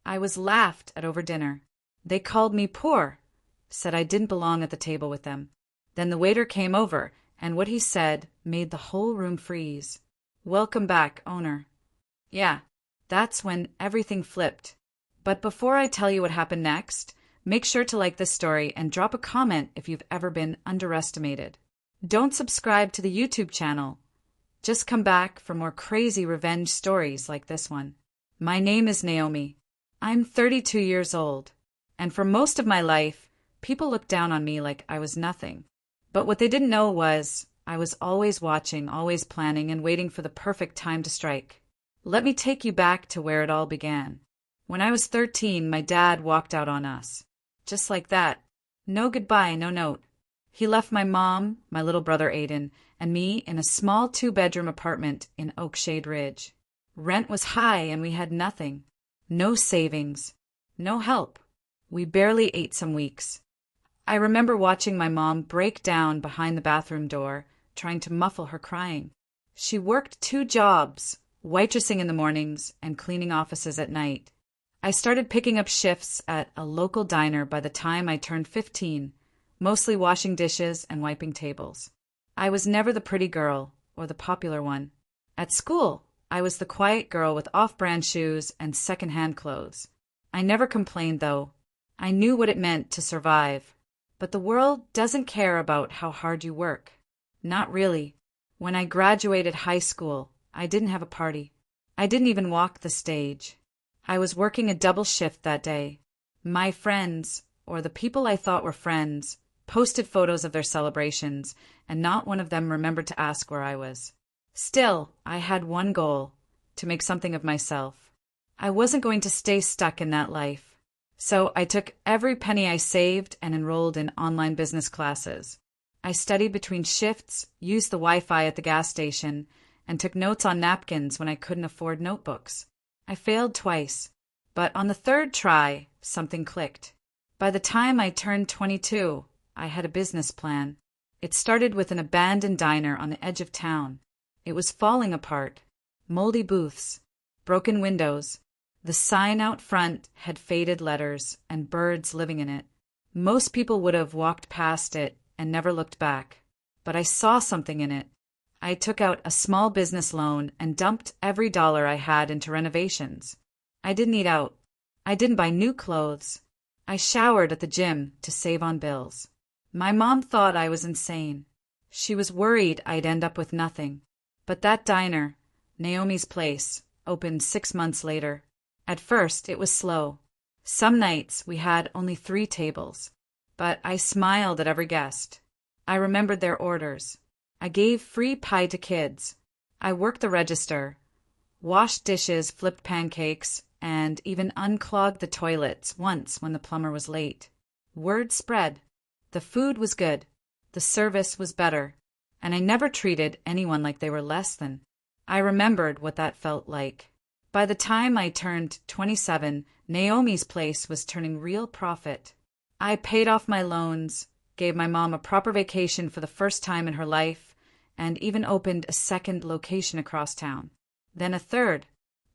I was laughed at over dinner. They called me poor, said I didn't belong at the table with them. Then the waiter came over, and what he said made the whole room freeze. "Welcome back, owner." Yeah, that's when everything flipped. But before I tell you what happened next, make sure to like this story and drop a comment if you've ever been underestimated. Don't subscribe to the YouTube channel. Just come back for more crazy revenge stories like this one. My name is Naomi. I'm 32 years old, and for most of my life, people looked down on me like I was nothing. But what they didn't know was I was always watching, always planning, and waiting for the perfect time to strike. Let me take you back to where it all began. When I was 13, my dad walked out on us. Just like that. No goodbye, no note. He left my mom, my little brother Aiden, and me in a small 2-bedroom apartment in Oakshade Ridge. Rent was high and we had nothing. No savings. No help. We barely ate some weeks. I remember watching my mom break down behind the bathroom door, trying to muffle her crying. She worked 2 jobs, waitressing in the mornings and cleaning offices at night. I started picking up shifts at a local diner by the time I turned 15, mostly washing dishes and wiping tables. I was never the pretty girl or the popular one. At school, I was the quiet girl with off-brand shoes and second-hand clothes. I never complained, though. I knew what it meant to survive. But the world doesn't care about how hard you work. Not really. When I graduated high school, I didn't have a party. I didn't even walk the stage. I was working a double shift that day. My friends, or the people I thought were friends, posted photos of their celebrations, and not one of them remembered to ask where I was. Still, I had one goal: to make something of myself. I wasn't going to stay stuck in that life. So I took every penny I saved and enrolled in online business classes. I studied between shifts, used the Wi-Fi at the gas station, and took notes on napkins when I couldn't afford notebooks. I failed twice, but on the 3rd try, something clicked. By the time I turned 22, I had a business plan. It started with an abandoned diner on the edge of town. It was falling apart. Moldy booths, broken windows. The sign out front had faded letters and birds living in it. Most people would have walked past it and never looked back. But I saw something in it. I took out a small business loan and dumped every dollar I had into renovations. I didn't eat out. I didn't buy new clothes. I showered at the gym to save on bills. My mom thought I was insane. She was worried I'd end up with nothing. But that diner, Naomi's Place, opened 6 months later. At first, it was slow. Some nights we had only 3 tables. But I smiled at every guest. I remembered their orders. I gave free pie to kids. I worked the register, washed dishes, flipped pancakes, and even unclogged the toilets once when the plumber was late. Word spread. The food was good. The service was better. And I never treated anyone like they were less than. I remembered what that felt like. By the time I turned 27, Naomi's Place was turning real profit. I paid off my loans, gave my mom a proper vacation for the first time in her life, and even opened a 2nd location across town. Then a 3rd,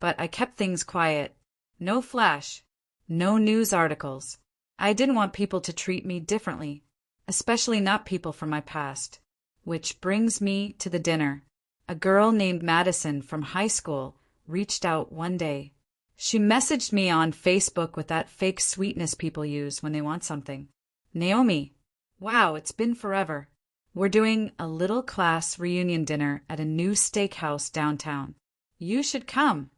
but I kept things quiet. No flash, no news articles. I didn't want people to treat me differently, especially not people from my past. Which brings me to the dinner. A girl named Madison from high school reached out one day. She messaged me on Facebook with that fake sweetness people use when they want something. "Naomi, wow, it's been forever. We're doing a little class reunion dinner at a new steakhouse downtown. You should come."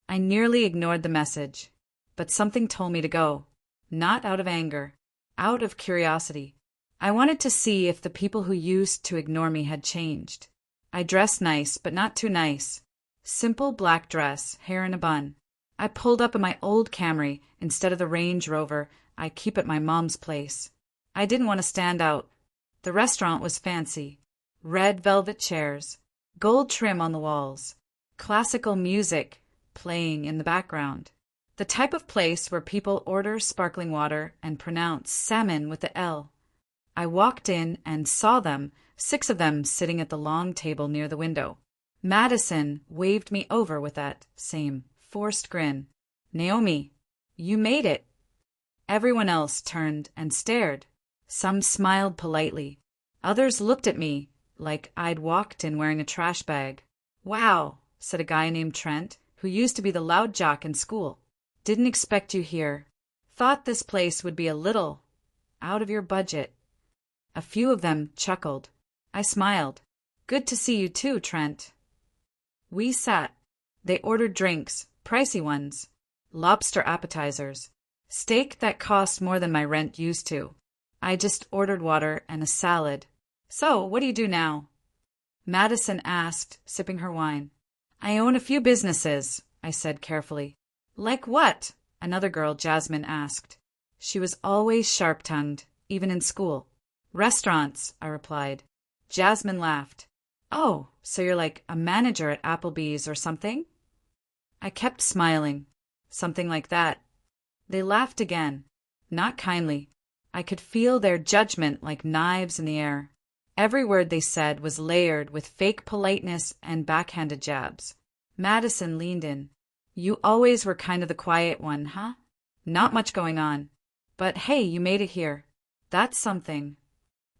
I nearly ignored the message, but something told me to go. Not out of anger, out of curiosity. I wanted to see if the people who used to ignore me had changed. I dressed nice, but not too nice. Simple black dress, hair in a bun. I pulled up in my old Camry instead of the Range Rover I keep at my mom's place. I didn't want to stand out. The restaurant was fancy. Red velvet chairs, gold trim on the walls, classical music playing in the background. The type of place where people order sparkling water and pronounce salmon with the L. I walked in and saw them, 6 of them sitting at the long table near the window. Madison waved me over with that same forced grin. "Naomi, You made it. Everyone else turned and stared. Some smiled politely. Others looked at me like I'd walked in wearing a trash bag. Wow, said a guy named Trent, who used to be the loud jock in school. Didn't expect you here. Thought this place would be a little out of your budget. A few of them chuckled. I smiled. Good to see you too, Trent. We sat. They ordered drinks, pricey ones, lobster appetizers, steak that cost more than my rent used to. I just ordered water and a salad. So, what do you do now? Madison asked, sipping her wine. I own a few businesses, I said carefully. Like what? Another girl, Jasmine, asked. She was always sharp-tongued, even in school. Restaurants, I replied. Jasmine laughed. Oh, so you're like a manager at Applebee's or something? I kept smiling. Something like that. They laughed again. Not kindly. I could feel their judgment like knives in the air. Every word they said was layered with fake politeness and backhanded jabs. Madison leaned in. You always were kind of the quiet one, huh? Not much going on. But hey, you made it here. That's something.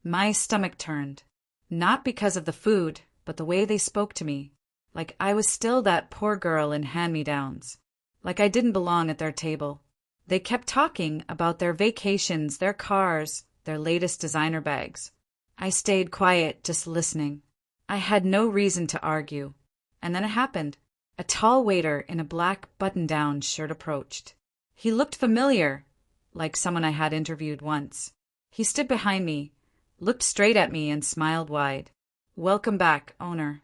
My stomach turned. Not because of the food, but the way they spoke to me. Like I was still that poor girl in hand-me-downs. Like I didn't belong at their table. They kept talking about their vacations, their cars, their latest designer bags. I stayed quiet, just listening. I had no reason to argue. And then it happened. A tall waiter in a black button-down shirt approached. He looked familiar, like someone I had interviewed once. He stood behind me, looked straight at me, and smiled wide. Welcome back, owner.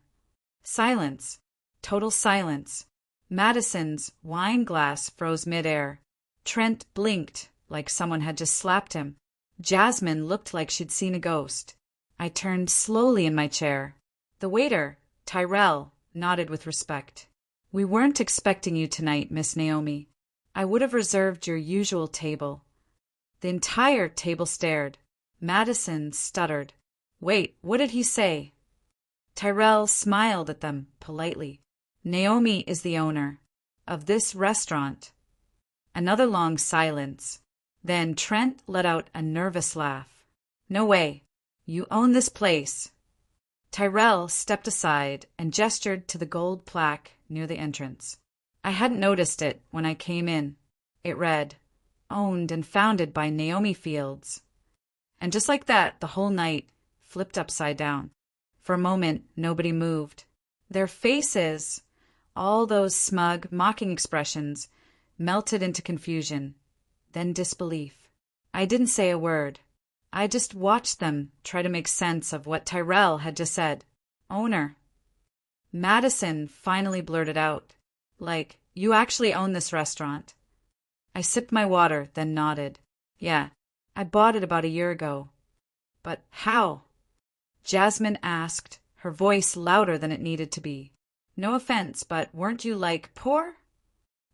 Silence. Total silence. Madison's wine glass froze midair. Trent blinked like someone had just slapped him. Jasmine looked like she'd seen a ghost. I turned slowly in my chair. The waiter, Tyrell, nodded with respect. We weren't expecting you tonight, Miss Naomi. I would have reserved your usual table. The entire table stared. Madison stuttered. Wait, what did he say? Tyrell smiled at them politely. Naomi is the owner of this restaurant. Another long silence. Then Trent let out a nervous laugh. No way. You own this place. Tyrell stepped aside and gestured to the gold plaque near the entrance. I hadn't noticed it when I came in. It read, Owned and founded by Naomi Fields. And just like that, the whole night flipped upside down. For a moment, nobody moved. Their faces, all those smug, mocking expressions, melted into confusion, then disbelief. I didn't say a word. I just watched them try to make sense of what Tyrell had just said. Owner. Madison finally blurted out, like, you actually own this restaurant. I sipped my water, then nodded. Yeah, I bought it about a year ago. But how? Jasmine asked, her voice louder than it needed to be. No offense, but weren't you like poor?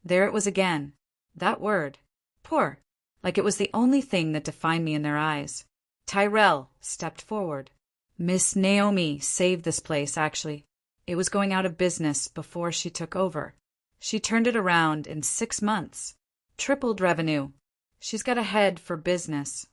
There it was again. That word. Poor. Like it was the only thing that defined me in their eyes. Tyrell stepped forward. Miss Naomi saved this place, actually. It was going out of business before she took over. She turned it around in 6 months. Tripled revenue. She's got a head for business.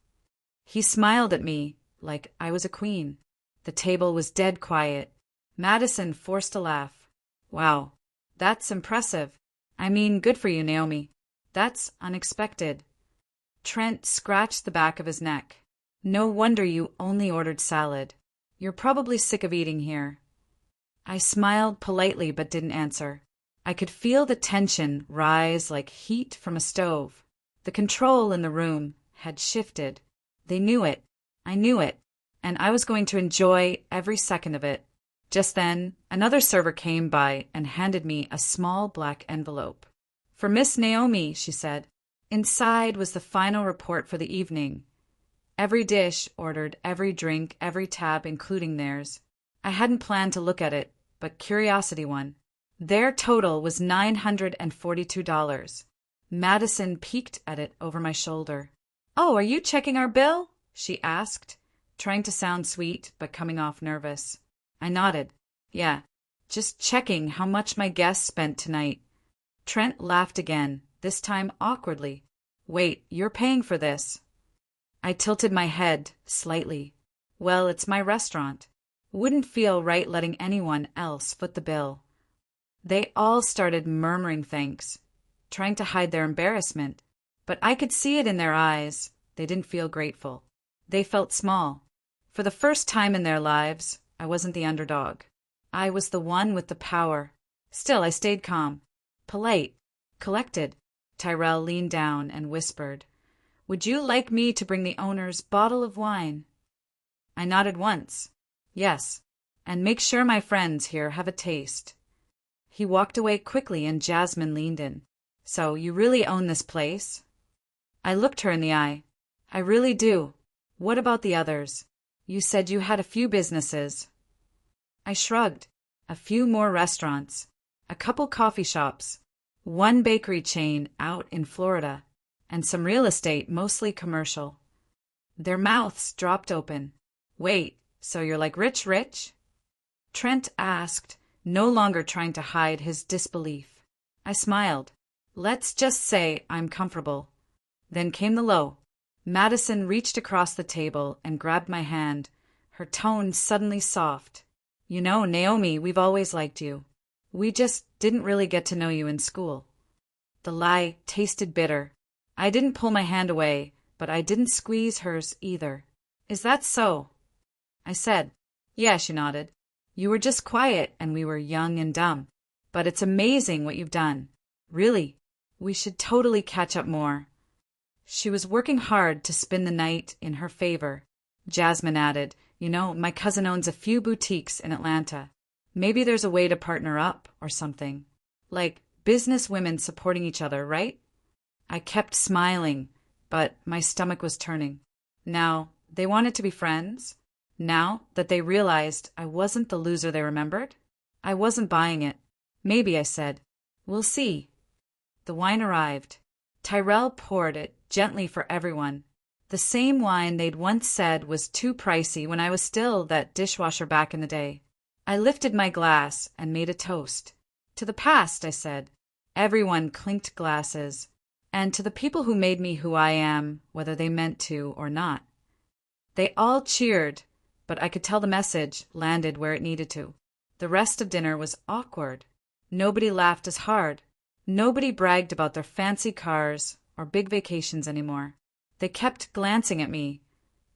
He smiled at me like I was a queen. The table was dead quiet. Madison forced a laugh. Wow, that's impressive. I mean, good for you, Naomi. That's unexpected. Trent scratched the back of his neck. No wonder you only ordered salad. You're probably sick of eating here. I smiled politely but didn't answer. I could feel the tension rise like heat from a stove. The control in the room had shifted. They knew it. I knew it. And I was going to enjoy every second of it. Just then, another server came by and handed me a small black envelope. For Miss Naomi, she said. Inside was the final report for the evening. Every dish ordered, every drink, every tab, including theirs. I hadn't planned to look at it, but curiosity won. Their total was $942. Madison peeked at it over my shoulder. Oh, are you checking our bill? She asked, trying to sound sweet, but coming off nervous. I nodded. Yeah, just checking how much my guests spent tonight. Trent laughed again, this time awkwardly. Wait, you're paying for this. I tilted my head slightly. Well, it's my restaurant. Wouldn't feel right letting anyone else foot the bill. They all started murmuring thanks, trying to hide their embarrassment, but I could see it in their eyes. They didn't feel grateful. They felt small. For the first time in their lives, I wasn't the underdog. I was the one with the power. Still, I stayed calm, polite, collected. Tyrell leaned down and whispered, "Would you like me to bring the owner's bottle of wine?" I nodded once. Yes, and make sure my friends here have a taste. He walked away quickly and Jasmine leaned in. So, you really own this place? I looked her in the eye. I really do. What about the others? You said you had a few businesses. I shrugged. A few more restaurants. A couple coffee shops. One bakery chain out in Florida. And some real estate, mostly commercial. Their mouths dropped open. Wait, so you're like rich? Trent asked, no longer trying to hide his disbelief. I smiled. Let's just say I'm comfortable. Then came the low. Madison reached across the table and grabbed my hand, her tone suddenly soft. You know, Naomi, we've always liked you. We just didn't really get to know you in school. The lie tasted bitter. I didn't pull my hand away, but I didn't squeeze hers either. Is that so? I said. Yeah, she nodded. You were just quiet and we were young and dumb. But it's amazing what you've done. Really, we should totally catch up more. She was working hard to spin the night in her favor. Jasmine added, you know, my cousin owns a few boutiques in Atlanta. Maybe there's a way to partner up or something. Like business women supporting each other, right? I kept smiling, but my stomach was turning. Now, they wanted to be friends? Now that they realized I wasn't the loser they remembered? I wasn't buying it. Maybe, I said. We'll see. The wine arrived. Tyrell poured it gently for everyone. The same wine they'd once said was too pricey when I was still that dishwasher back in the day. I lifted my glass and made a toast. To the past, I said. Everyone clinked glasses. And to the people who made me who I am, whether they meant to or not. They all cheered, but I could tell the message landed where it needed to. The rest of dinner was awkward. Nobody laughed as hard. Nobody bragged about their fancy cars or big vacations anymore. They kept glancing at me,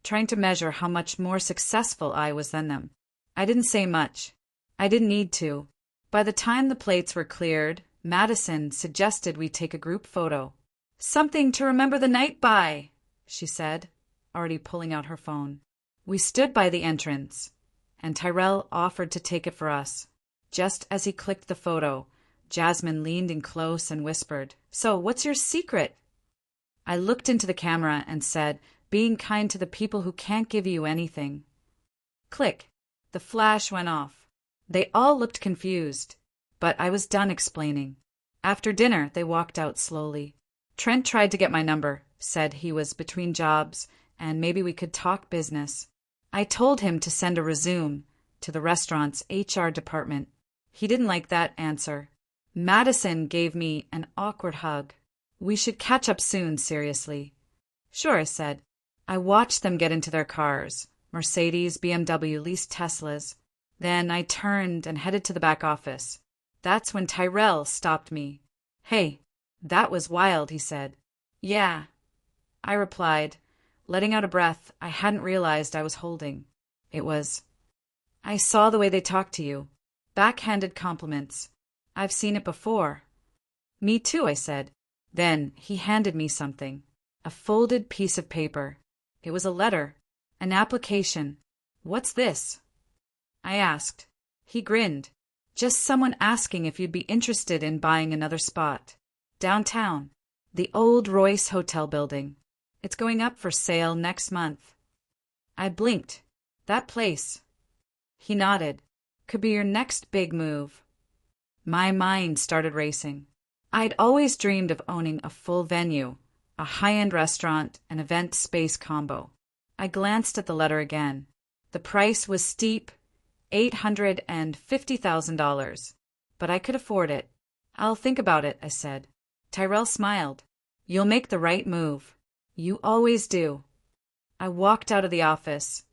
trying to measure how much more successful I was than them. I didn't say much. I didn't need to. By the time the plates were cleared, Madison suggested we take a group photo. Something to remember the night by, she said, already pulling out her phone. We stood by the entrance, and Tyrell offered to take it for us. Just as he clicked the photo, Jasmine leaned in close and whispered, So, what's your secret? I looked into the camera and said, being kind to the people who can't give you anything. Click. The flash went off. They all looked confused, but I was done explaining. After dinner, they walked out slowly. Trent tried to get my number, said he was between jobs, and maybe we could talk business. I told him to send a resume to the restaurant's HR department. He didn't like that answer. Madison gave me an awkward hug. We should catch up soon, seriously. Sure, I said. I watched them get into their cars. Mercedes, BMW, leased Teslas. Then I turned and headed to the back office. That's when Tyrell stopped me. Hey, that was wild, he said. Yeah, I replied, letting out a breath I hadn't realized I was holding. It was. I saw the way they talked to you. Backhanded compliments. I've seen it before. Me too, I said. Then he handed me something. A folded piece of paper. It was a letter. An application. What's this? I asked. He grinned. Just someone asking if you'd be interested in buying another spot. Downtown. The old Royce Hotel building. It's going up for sale next month. I blinked. That place. He nodded. Could be your next big move. My mind started racing. I'd always dreamed of owning a full venue, a high-end restaurant, an event space combo. I glanced at the letter again. The price was steep, $850,000, but I could afford it. I'll think about it, I said. Tyrell smiled. You'll make the right move. You always do. I walked out of the office,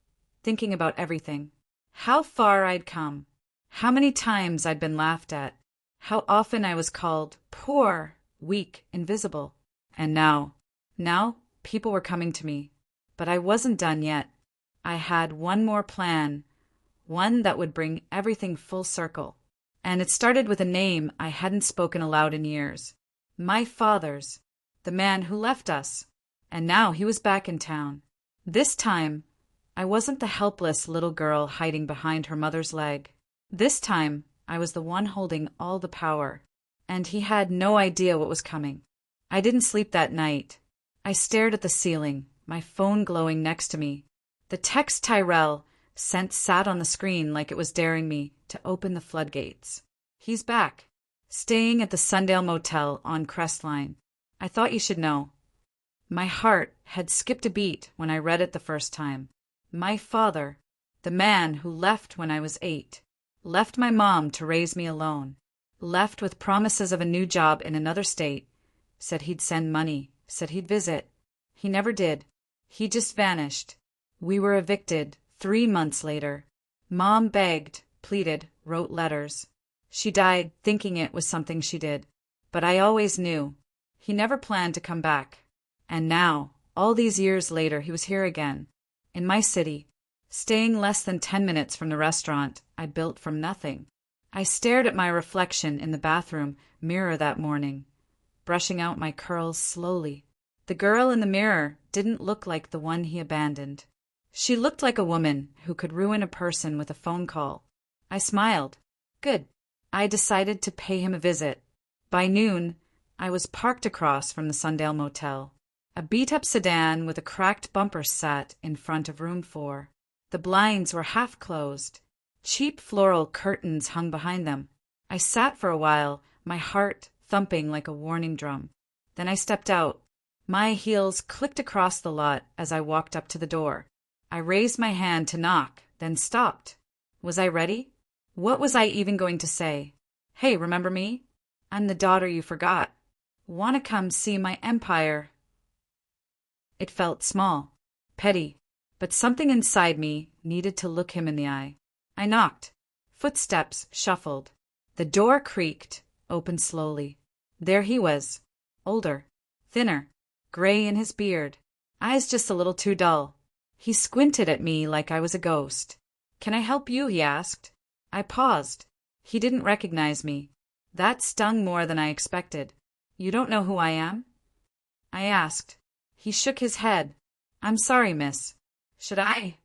thinking about everything. How far I'd come. How many times I'd been laughed at. How often I was called poor, weak, invisible. And now, people were coming to me. But I wasn't done yet. I had one more plan, one that would bring everything full circle. And it started with a name I hadn't spoken aloud in years. My father's, the man who left us. And now he was back in town. This time, I wasn't the helpless little girl hiding behind her mother's leg. This time, I was the one holding all the power. And he had no idea what was coming. I didn't sleep that night. I stared at the ceiling, my phone glowing next to me. The text Tyrell sent sat on the screen like it was daring me to open the floodgates. He's back, staying at the Sundale Motel on Crestline. I thought you should know. My heart had skipped a beat when I read it the first time. My father, the man who left when I was 8, left my mom to raise me alone, left with promises of a new job in another state, said he'd send money, said he'd visit. He never did. He just vanished. We were evicted 3 months later. Mom begged, pleaded, wrote letters. She died thinking it was something she did. But I always knew. He never planned to come back. And now, all these years later, he was here again, in my city, staying less than 10 minutes from the restaurant I built from nothing. I stared at my reflection in the bathroom mirror that morning, brushing out my curls slowly. The girl in the mirror didn't look like the one he abandoned. She looked like a woman who could ruin a person with a phone call. I smiled. Good. I decided to pay him a visit. By noon, I was parked across from the Sundale Motel. A beat-up sedan with a cracked bumper sat in front of room 4. The blinds were half closed. Cheap floral curtains hung behind them. I sat for a while, my heart thumping like a warning drum. Then I stepped out. My heels clicked across the lot as I walked up to the door. I raised my hand to knock, then stopped. Was I ready? What was I even going to say? Hey, remember me? I'm the daughter you forgot. Want to come see my empire? It felt small, petty, but something inside me needed to look him in the eye. I knocked. Footsteps shuffled. The door creaked, opened slowly. There he was, older, thinner, gray in his beard, eyes just a little too dull. He squinted at me like I was a ghost. Can I help you? He asked. I paused. He didn't recognize me. That stung more than I expected. You don't know who I am? I asked. He shook his head. I'm sorry, miss. Should I?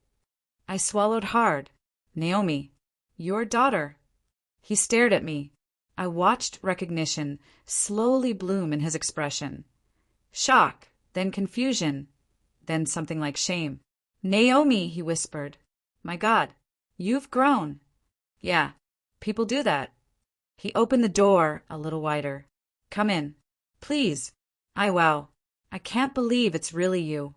I swallowed hard. Naomi, your daughter. He stared at me. I watched recognition slowly bloom in his expression. Shock, then confusion, then something like shame. Naomi, he whispered. My God, you've grown. Yeah, people do that. He opened the door a little wider. Come in. Please. Wow. I can't believe it's really you.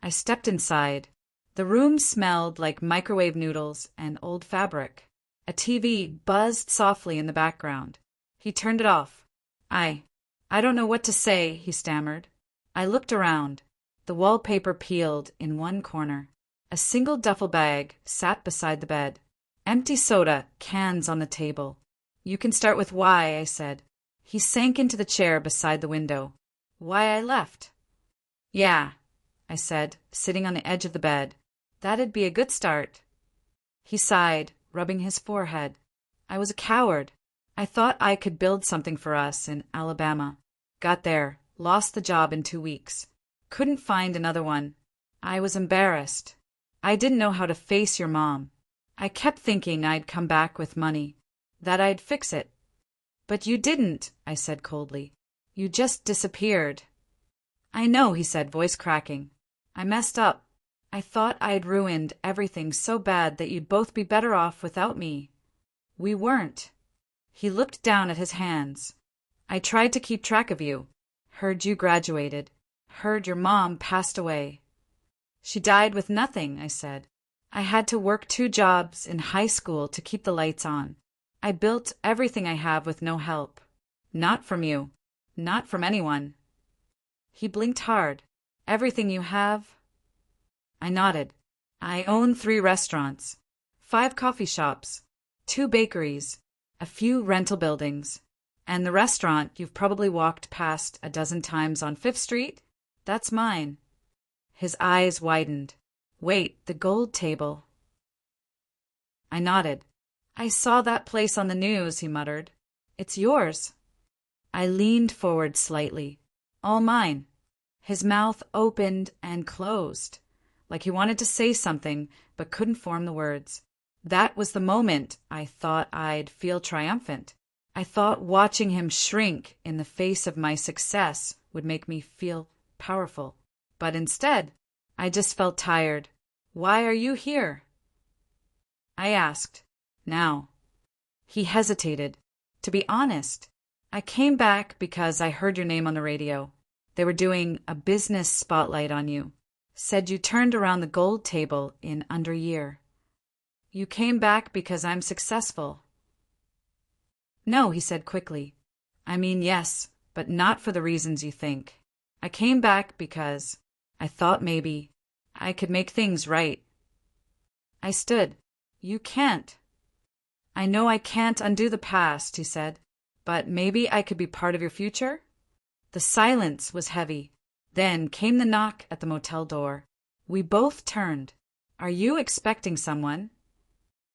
I stepped inside. The room smelled like microwave noodles and old fabric. A TV buzzed softly in the background. He turned it off. I don't know what to say, he stammered. I looked around. The wallpaper peeled in one corner. A single duffel bag sat beside the bed. Empty soda cans on the table. You can start with why, I said. He sank into the chair beside the window. Why I left? Yeah, I said, sitting on the edge of the bed. That'd be a good start. He sighed, rubbing his forehead. I was a coward. I thought I could build something for us in Alabama. Got there, lost the job in 2 weeks. Couldn't find another one. I was embarrassed. I didn't know how to face your mom. I kept thinking I'd come back with money, that I'd fix it. But you didn't, I said coldly. You just disappeared. I know, he said, voice cracking. I messed up. I thought I'd ruined everything so bad that you'd both be better off without me. We weren't. He looked down at his hands. I tried to keep track of you. Heard you graduated. Heard your mom passed away. She died with nothing, I said. I had to work 2 jobs in high school to keep the lights on. I built everything I have with no help. Not from you. Not from anyone. He blinked hard. Everything you have? I nodded. I own 3 restaurants, 5 coffee shops, 2 bakeries, a few rental buildings, and the restaurant you've probably walked past a dozen times on 5th Street? That's mine. His eyes widened. Wait, the gold table. I nodded. I saw that place on the news, he muttered. It's yours. I leaned forward slightly. All mine. His mouth opened and closed, like he wanted to say something but couldn't form the words. That was the moment I thought I'd feel triumphant. I thought watching him shrink in the face of my success would make me feel powerful. But instead, I just felt tired. Why are you here? I asked. Now. He hesitated. To be honest, I came back because I heard your name on the radio. They were doing a business spotlight on you. Said you turned around the gold table in under a year. You came back because I'm successful. No, he said quickly. I mean, yes, but not for the reasons you think. I came back because I thought maybe I could make things right. I stood. You can't. I know I can't undo the past, he said, but maybe I could be part of your future? The silence was heavy. Then came the knock at the motel door. We both turned. Are you expecting someone?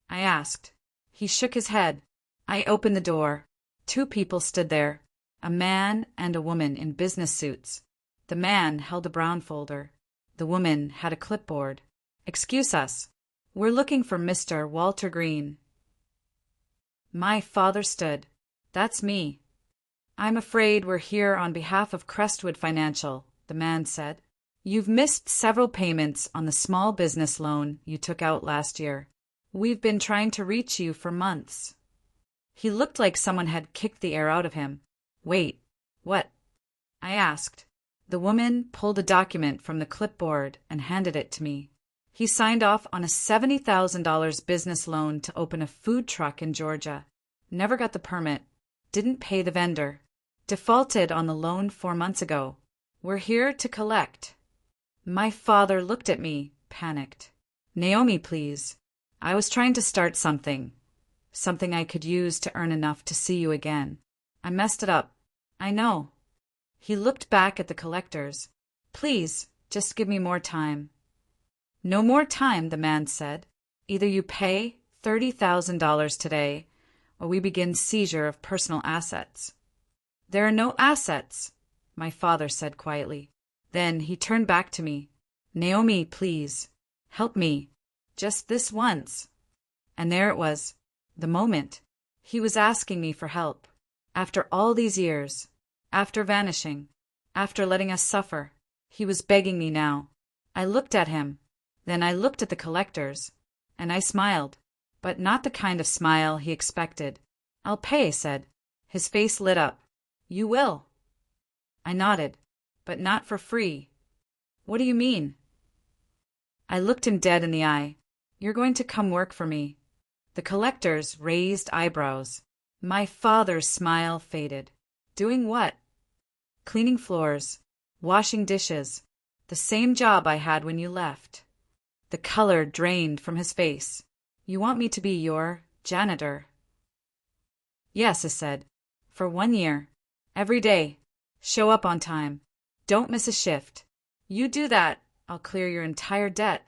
I asked. He shook his head. I opened the door. 2 people stood there, a man and a woman in business suits. The man held a brown folder. The woman had a clipboard. Excuse us. We're looking for Mr. Walter Green. My father stood. That's me. I'm afraid we're here on behalf of Crestwood Financial, the man said. You've missed several payments on the small business loan you took out last year. We've been trying to reach you for months. He looked like someone had kicked the air out of him. Wait, what? I asked. The woman pulled a document from the clipboard and handed it to me. He signed off on a $70,000 business loan to open a food truck in Georgia. Never got the permit. Didn't pay the vendor. Defaulted on the loan 4 months ago. We're here to collect. My father looked at me, panicked. Naomi, please. I was trying to start something. Something I could use to earn enough to see you again. I messed it up. I know. He looked back at the collectors. Please, just give me more time. No more time, the man said. Either you pay $30,000 today, or we begin seizure of personal assets. There are no assets, my father said quietly. Then he turned back to me. Naomi, please, help me. Just this once. And there it was. The moment. He was asking me for help. After all these years. After vanishing. After letting us suffer. He was begging me now. I looked at him. Then I looked at the collectors. And I smiled. But not the kind of smile he expected. I'll pay, said. His face lit up. You will. I nodded. But not for free. What do you mean? I looked him dead in the eye. You're going to come work for me. The collectors raised eyebrows. My father's smile faded. Doing what? Cleaning floors. Washing dishes. The same job I had when you left. The color drained from his face. You want me to be your janitor? Yes, I said. For 1 year. Every day. Show up on time. Don't miss a shift. You do that, I'll clear your entire debt.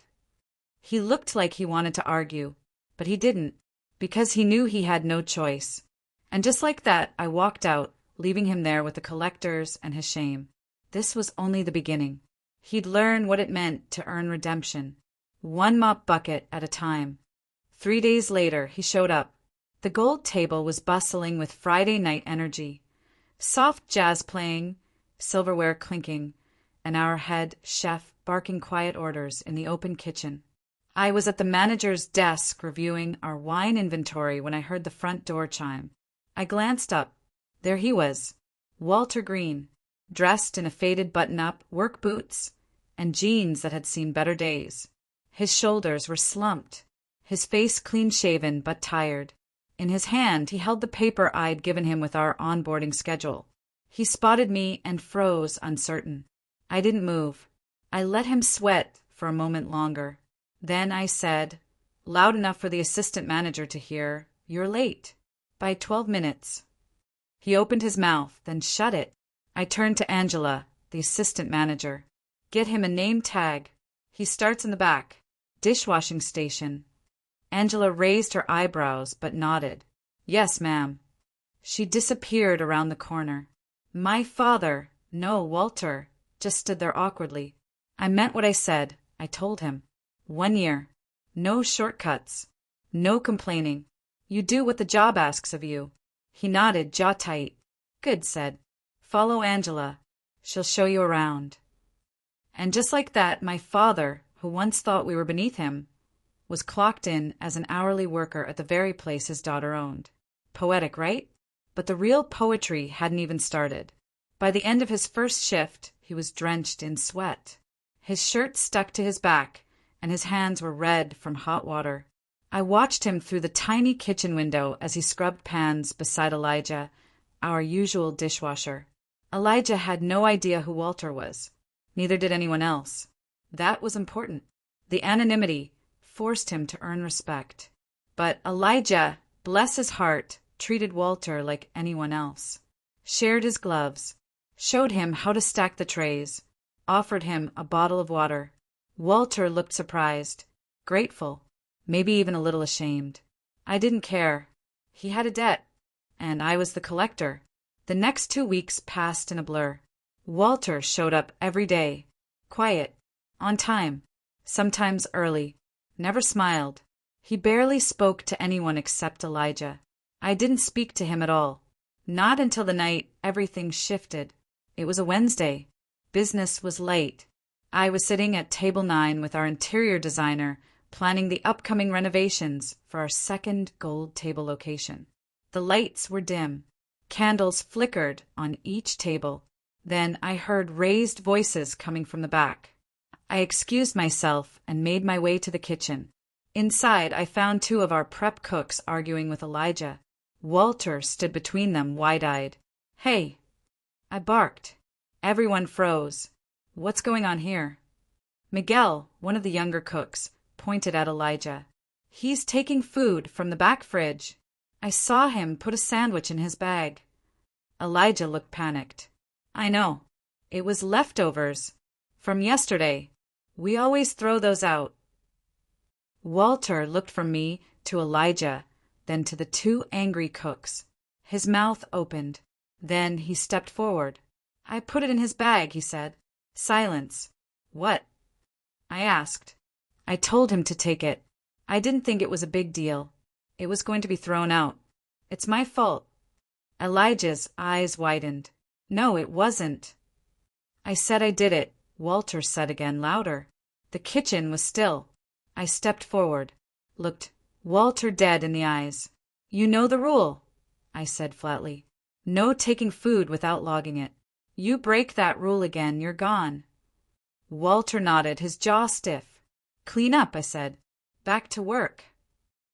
He looked like he wanted to argue, but he didn't, because he knew he had no choice. And just like that, I walked out, leaving him there with the collectors and his shame. This was only the beginning. He'd learn what it meant to earn redemption. 1 mop bucket at a time. 3 days later, he showed up. The gold table was bustling with Friday night energy. Soft jazz playing, silverware clinking, and our head chef barking quiet orders in the open kitchen. I was at the manager's desk reviewing our wine inventory when I heard the front door chime. I glanced up. There he was, Walter Green, dressed in a faded button-up, work boots, and jeans that had seen better days. His shoulders were slumped, his face clean-shaven but tired. In his hand he held the paper I'd given him with our onboarding schedule. He spotted me and froze, uncertain. I didn't move. I let him sweat for a moment longer. Then I said, loud enough for the assistant manager to hear, "You're late. By 12 minutes. He opened his mouth, then shut it. I turned to Angela, the assistant manager. "Get him a name tag. He starts in the back. Dishwashing station." Angela raised her eyebrows but nodded. "Yes, ma'am." She disappeared around the corner. My father, no, Walter, just stood there awkwardly. I meant what I said, I told him. 1 year. No shortcuts. No complaining. You do what the job asks of you. He nodded, jaw tight. "Good," said. "Follow Angela. She'll show you around." And just like that, my father, who once thought we were beneath him, was clocked in as an hourly worker at the very place his daughter owned. Poetic, right? But the real poetry hadn't even started. By the end of his first shift, he was drenched in sweat. His shirt stuck to his back, and his hands were red from hot water. I watched him through the tiny kitchen window as he scrubbed pans beside Elijah, our usual dishwasher. Elijah had no idea who Walter was. Neither did anyone else. That was important. The anonymity forced him to earn respect. But Elijah, bless his heart, treated Walter like anyone else. Shared his gloves. Showed him how to stack the trays. Offered him a bottle of water. Walter looked surprised, grateful, maybe even a little ashamed. I didn't care. He had a debt, and I was the collector. The next 2 weeks passed in a blur. Walter showed up every day, quiet, on time, sometimes early, never smiled. He barely spoke to anyone except Elijah. I didn't speak to him at all. Not until the night everything shifted. It was a Wednesday. Business was late. I was sitting at table 9 with our interior designer, planning the upcoming renovations for our second gold table location. The lights were dim. Candles flickered on each table. Then I heard raised voices coming from the back. I excused myself and made my way to the kitchen. Inside, I found 2 of our prep cooks arguing with Elijah. Walter stood between them, wide-eyed. "Hey!" I barked. Everyone froze. "What's going on here?" Miguel, one of the younger cooks, pointed at Elijah. "He's taking food from the back fridge. I saw him put a sandwich in his bag." Elijah looked panicked. "I know. It was leftovers. From yesterday. We always throw those out." Walter looked from me to Elijah, then to the 2 angry cooks. His mouth opened. Then he stepped forward. "I put it in his bag," he said. Silence. "What?" I asked. I told him to take it. I didn't think it was a big deal. It was going to be thrown out. "It's my fault." Elijah's eyes widened. "No, it wasn't." "I said I did it," Walter said again, louder. The kitchen was still. I stepped forward, looked Walter dead in the eyes. "You know the rule," I said flatly. "No taking food without logging it. You break that rule again, you're gone." Walter nodded, his jaw stiff. "Clean up," I said. "Back to work."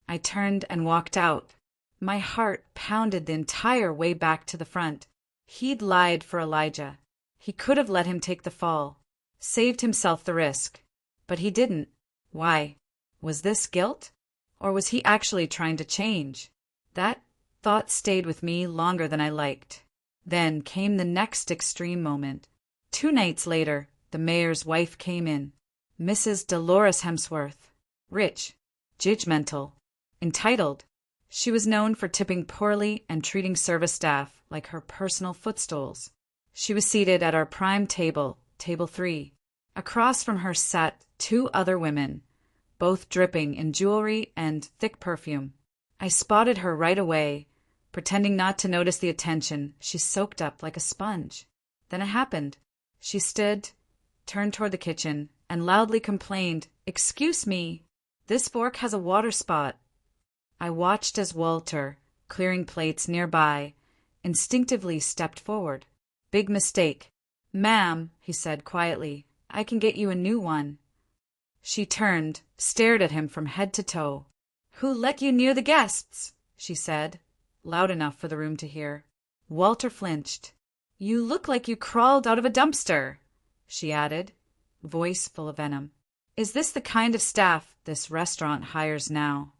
I turned and walked out. My heart pounded the entire way back to the front. He'd lied for Elijah. He could have let him take the fall, saved himself the risk. But he didn't. Why? Was this guilt? Or was he actually trying to change? That thought stayed with me longer than I liked. Then came the next extreme moment. 2 nights later, the mayor's wife came in. Mrs. Dolores Hemsworth. Rich, judgmental, entitled. She was known for tipping poorly and treating service staff like her personal footstools. She was seated at our prime table, table 3. Across from her sat 2 other women, both dripping in jewelry and thick perfume. I spotted her right away. Pretending not to notice the attention, she soaked up like a sponge. Then it happened. She stood, turned toward the kitchen, and loudly complained, "Excuse me, this fork has a water spot." I watched as Walter, clearing plates nearby, instinctively stepped forward. "Big mistake." "Ma'am," he said quietly, "I can get you a new one." She turned, stared at him from head to toe. "Who let you near the guests?" she said, loud enough for the room to hear. Walter flinched. You look like you crawled out of a dumpster, she added, voice full of venom. Is this the kind of staff this restaurant hires now?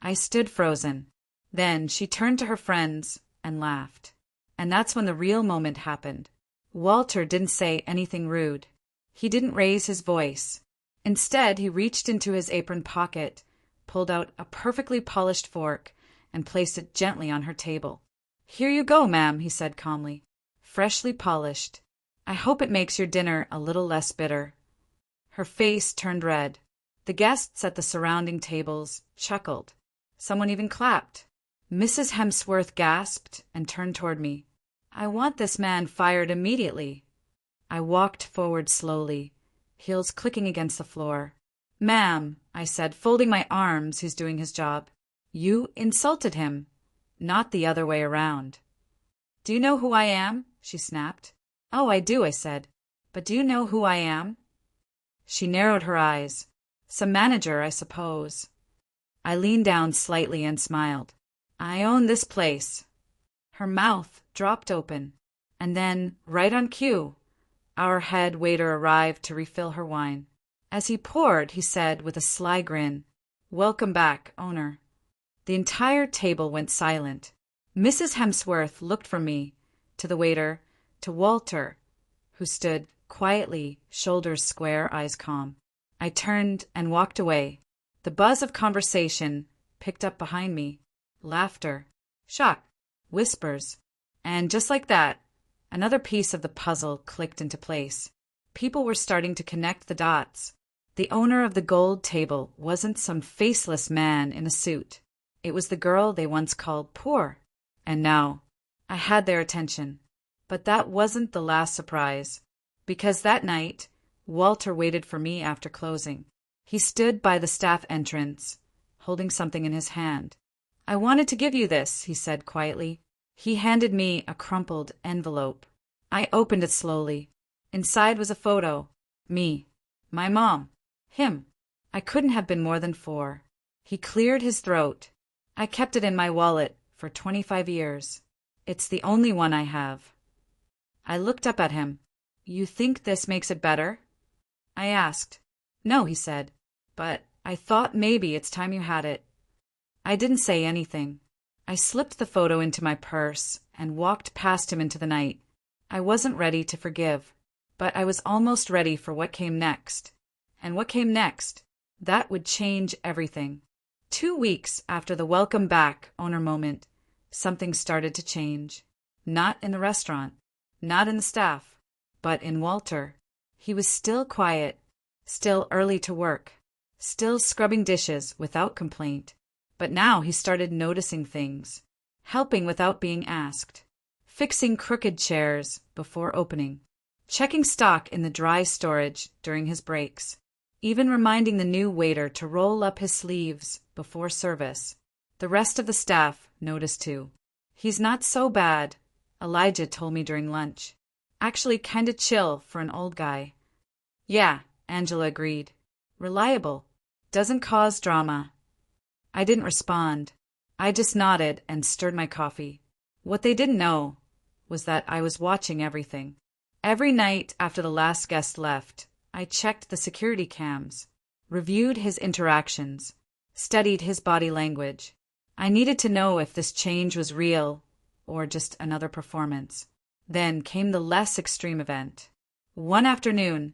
I stood frozen. Then she turned to her friends and laughed. And that's when the real moment happened. Walter didn't say anything rude. He didn't raise his voice. Instead, he reached into his apron pocket, pulled out a perfectly polished fork, and placed it gently on her table. Here you go, ma'am, he said calmly. Freshly polished. I hope it makes your dinner a little less bitter. Her face turned red. The guests at the surrounding tables chuckled. Someone even clapped. Mrs. Hemsworth gasped and turned toward me. I want this man fired immediately. I walked forward slowly, heels clicking against the floor. Ma'am, I said, folding my arms, he's doing his job. You insulted him, not the other way around. Do you know who I am? She snapped. Oh, I do, I said. But do you know who I am? She narrowed her eyes. Some manager, I suppose. I leaned down slightly and smiled. I own this place. Her mouth dropped open, and then, right on cue, our head waiter arrived to refill her wine. As he poured, he said with a sly grin, Welcome back, owner. The entire table went silent. Mrs. Hemsworth looked from me, to the waiter, to Walter, who stood quietly, shoulders square, eyes calm. I turned and walked away. The buzz of conversation picked up behind me. Laughter, shock, whispers. And just like that, another piece of the puzzle clicked into place. People were starting to connect the dots. The owner of the gold table wasn't some faceless man in a suit. It was the girl they once called poor. And now, I had their attention. But that wasn't the last surprise. Because that night, Walter waited for me after closing. He stood by the staff entrance, holding something in his hand. I wanted to give you this, he said quietly. He handed me a crumpled envelope. I opened it slowly. Inside was a photo. Me. My mom. Him. I couldn't have been more than 4. He cleared his throat. I kept it in my wallet for 25 years. It's the only one I have. I looked up at him. You think this makes it better? I asked. No, he said. But I thought maybe it's time you had it. I didn't say anything. I slipped the photo into my purse and walked past him into the night. I wasn't ready to forgive, but I was almost ready for what came next. And what came next? That would change everything. 2 weeks after the welcome back owner moment, something started to change. Not in the restaurant, not in the staff, but in Walter. He was still quiet, still early to work, still scrubbing dishes without complaint. But now he started noticing things, helping without being asked, fixing crooked chairs before opening, checking stock in the dry storage during his breaks, even reminding the new waiter to roll up his sleeves before service. The rest of the staff noticed too. He's not so bad, Elijah told me during lunch. Actually kinda chill for an old guy. Yeah, Angela agreed. Reliable. Doesn't cause drama. I didn't respond. I just nodded and stirred my coffee. What they didn't know was that I was watching everything. Every night after the last guest left, I checked the security cams, reviewed his interactions, studied his body language. I needed to know if this change was real or just another performance. Then came the less extreme event. One afternoon,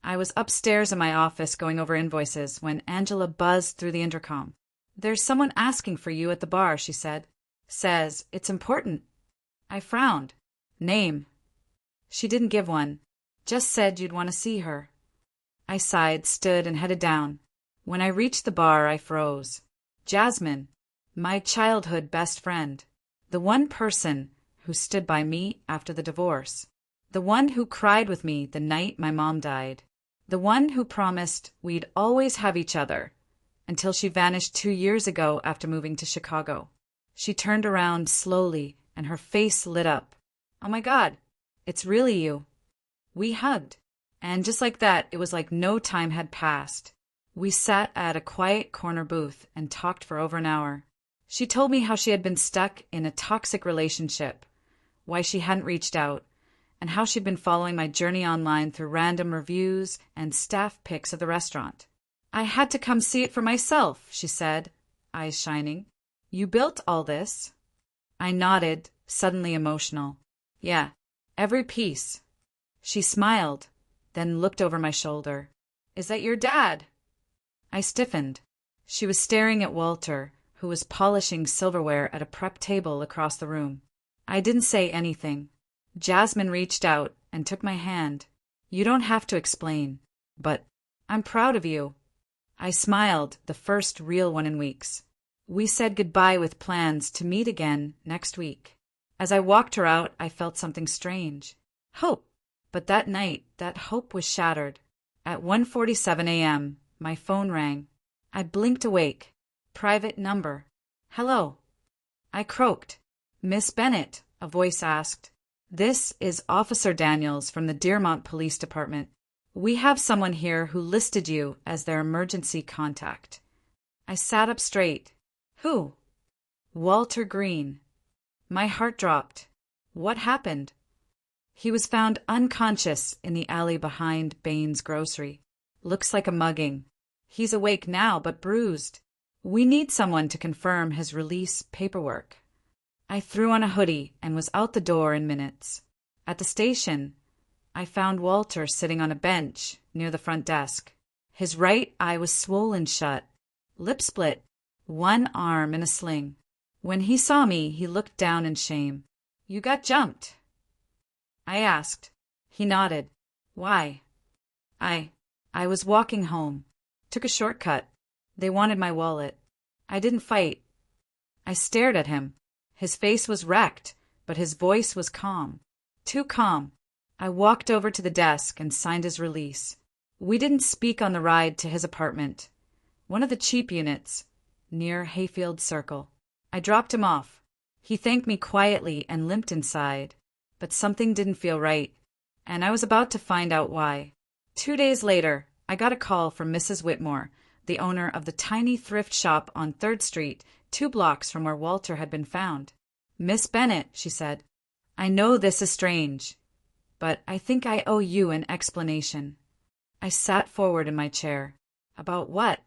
I was upstairs in my office going over invoices when Angela buzzed through the intercom. There's someone asking for you at the bar, she said. Says it's important. I frowned. Name. She didn't give one. Just said you'd want to see her. I sighed, stood, and headed down. When I reached the bar, I froze. Jasmine, my childhood best friend. The one person who stood by me after the divorce. The one who cried with me the night my mom died. The one who promised we'd always have each other. Until she vanished 2 years ago after moving to Chicago. She turned around slowly, and her face lit up. Oh my God, it's really you. We hugged. And just like that, it was like no time had passed. We sat at a quiet corner booth and talked for over an hour. She told me how she had been stuck in a toxic relationship, why she hadn't reached out, and how she'd been following my journey online through random reviews and staff pics of the restaurant. "I had to come see it for myself," she said, eyes shining. "You built all this?" I nodded, suddenly emotional. "Yeah, every piece." She smiled, then looked over my shoulder. "Is that your dad?" I stiffened. She was staring at Walter, who was polishing silverware at a prep table across the room. I didn't say anything. Jasmine reached out and took my hand. "You don't have to explain, but I'm proud of you." I smiled, the first real one in weeks. We said goodbye with plans to meet again next week. As I walked her out, I felt something strange. Hope. But that night, that hope was shattered. At 1:47 a.m., my phone rang. I blinked awake. Private number. "Hello." I croaked. "Miss Bennett," a voice asked. "This is Officer Daniels from the Dearmont Police Department. We have someone here who listed you as their emergency contact." I sat up straight. "Who?" "Walter Green." My heart dropped. "What happened?" "He was found unconscious in the alley behind Bain's grocery. Looks like a mugging. He's awake now, but bruised. We need someone to confirm his release paperwork." I threw on a hoodie and was out the door in minutes. At the station, I found Walter sitting on a bench near the front desk. His right eye was swollen shut, lip split, one arm in a sling. When he saw me, he looked down in shame. "You got jumped?" I asked. He nodded. "Why?" I was walking home. Took a shortcut. They wanted my wallet. I didn't fight. I stared at him. His face was wrecked, but his voice was calm. Too calm. I walked over to the desk and signed his release. We didn't speak on the ride to his apartment, one of the cheap units, near Hayfield Circle. I dropped him off. He thanked me quietly and limped inside, but something didn't feel right, and I was about to find out why. 2 days later, I got a call from Mrs. Whitmore, the owner of the tiny thrift shop on 3rd Street, 2 blocks from where Walter had been found. "Miss Bennett," she said, "I know this is strange, but I think I owe you an explanation." I sat forward in my chair. "About what?"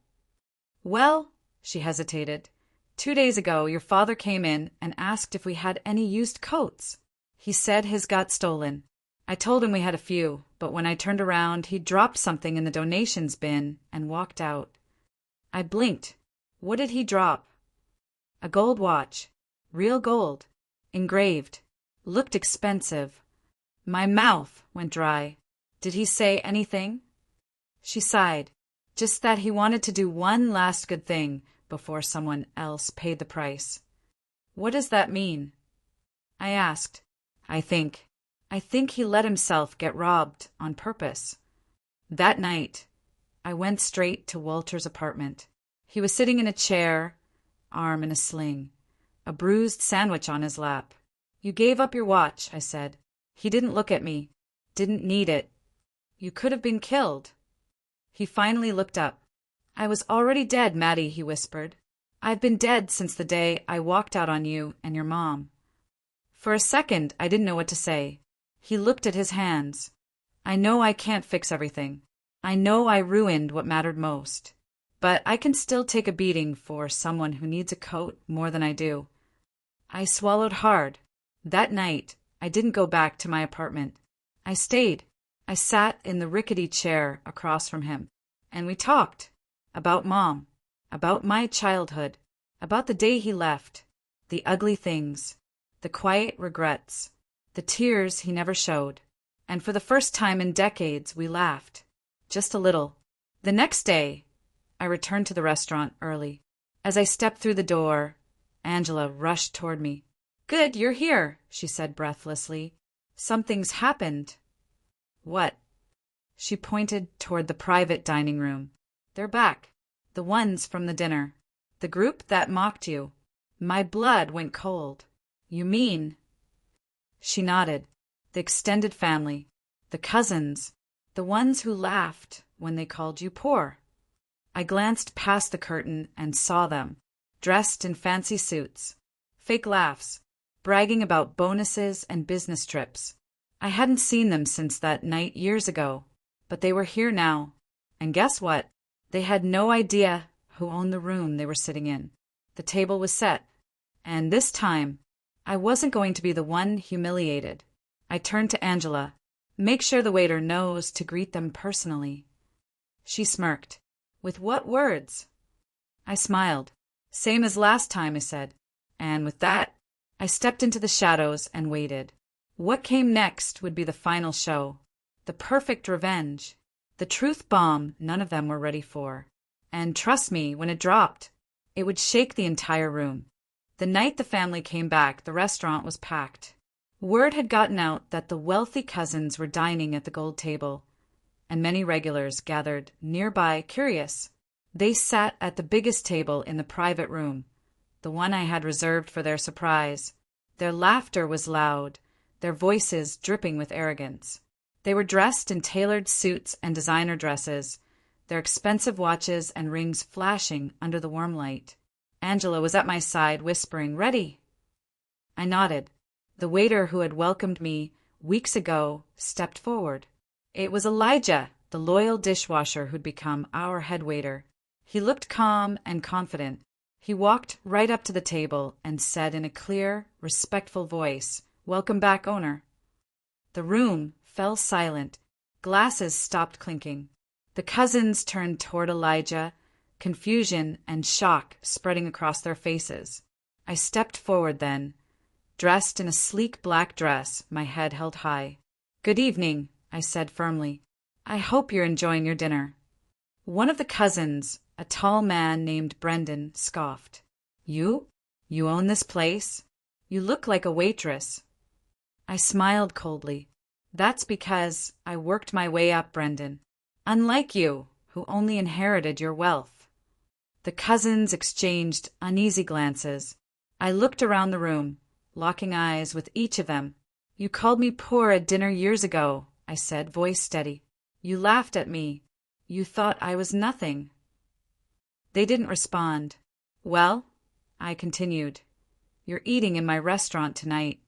"Well," she hesitated, "2 days ago your father came in and asked if we had any used coats. He said his got stolen. I told him we had a few, but when I turned around he dropped something in the donations bin and walked out." I blinked. "What did he drop?" "A gold watch. Real gold. Engraved. Looked expensive." My mouth went dry. "Did he say anything?" She sighed. "Just that he wanted to do one last good thing before someone else paid the price." "What does that mean?" I asked. I think he let himself get robbed on purpose." That night, I went straight to Walter's apartment. He was sitting in a chair, arm in a sling, a bruised sandwich on his lap. "You gave up your watch," I said. He didn't look at me. "Didn't need it." "You could have been killed." He finally looked up. "I was already dead, Maddie," he whispered. "I've been dead since the day I walked out on you and your mom." For a second, I didn't know what to say. He looked at his hands. "I know I can't fix everything. I know I ruined what mattered most. But I can still take a beating for someone who needs a coat more than I do." I swallowed hard. That night, I didn't go back to my apartment. I stayed. I sat in the rickety chair across from him, and we talked. About Mom. About my childhood. About the day he left. The ugly things. The quiet regrets. The tears he never showed. And for the first time in decades, we laughed. Just a little. The next day, I returned to the restaurant early. As I stepped through the door, Angela rushed toward me. "Good, you're here," she said breathlessly. "Something's happened." "What?" She pointed toward the private dining room. "They're back. The ones from the dinner. The group that mocked you." My blood went cold. "You mean—" She nodded. "The extended family. The cousins. The ones who laughed when they called you poor." I glanced past the curtain and saw them, dressed in fancy suits. Fake laughs. bragging about bonuses and business trips. I hadn't seen them since that night years ago, but they were here now. And guess what? They had no idea who owned the room they were sitting in. The table was set, and this time, I wasn't going to be the one humiliated. I turned to Angela. Make sure the waiter knows to greet them personally. She smirked. With what words? I smiled. Same as last time, I said. And with that, I stepped into the shadows and waited. What came next would be the final show. The perfect revenge. The truth bomb none of them were ready for. And trust me, when it dropped, it would shake the entire room. The night the family came back, the restaurant was packed. Word had gotten out that the wealthy cousins were dining at the gold table, and many regulars gathered nearby curious. They sat at the biggest table in the private room, the one I had reserved for their surprise. Their laughter was loud, their voices dripping with arrogance. They were dressed in tailored suits and designer dresses, their expensive watches and rings flashing under the warm light. Angela was at my side, whispering, "Ready?" I nodded. The waiter who had welcomed me weeks ago stepped forward. It was Elijah, the loyal dishwasher who'd become our head waiter. He looked calm and confident. He walked right up to the table and said in a clear, respectful voice, "Welcome back, owner." The room fell silent. Glasses stopped clinking. The cousins turned toward Elijah, confusion and shock spreading across their faces. I stepped forward then, dressed in a sleek black dress, my head held high. "Good evening," I said firmly. "I hope you're enjoying your dinner." One of the cousins, a tall man named Brendan, scoffed. You? You own this place? You look like a waitress." I smiled coldly. "That's because I worked my way up, Brendan. Unlike you, who only inherited your wealth." The cousins exchanged uneasy glances. I looked around the room, locking eyes with each of them. "You called me poor at dinner years ago," I said, voice steady. "You laughed at me. You thought I was nothing." They didn't respond. "Well," I continued, "you're eating in my restaurant tonight."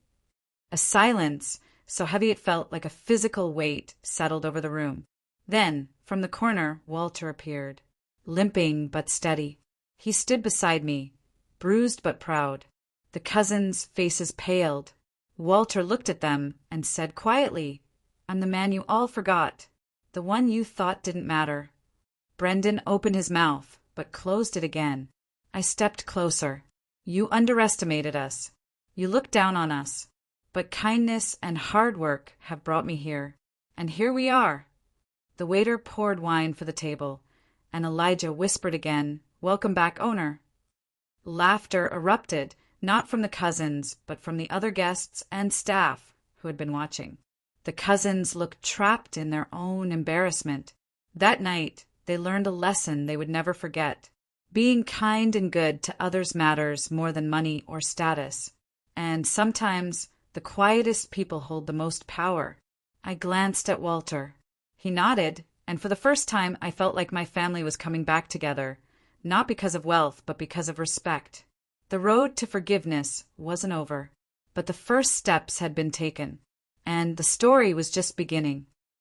A silence, so heavy it felt like a physical weight, settled over the room. Then, from the corner, Walter appeared, limping but steady. He stood beside me, bruised but proud. The cousins' faces paled. Walter looked at them and said quietly, "I'm the man you all forgot, the one you thought didn't matter." Brendan opened his mouth, but closed it again. I stepped closer. "You underestimated us. You looked down on us. But kindness and hard work have brought me here. And here we are." The waiter poured wine for the table, and Elijah whispered again, "Welcome back, owner." Laughter erupted, not from the cousins, but from the other guests and staff who had been watching. The cousins looked trapped in their own embarrassment. That night, they learned a lesson they would never forget. Being kind and good to others matters more than money or status. And sometimes the quietest people hold the most power. I glanced at Walter. He nodded, and for the first time I felt like my family was coming back together, not because of wealth, but because of respect. The road to forgiveness wasn't over, but the first steps had been taken, and the story was just beginning.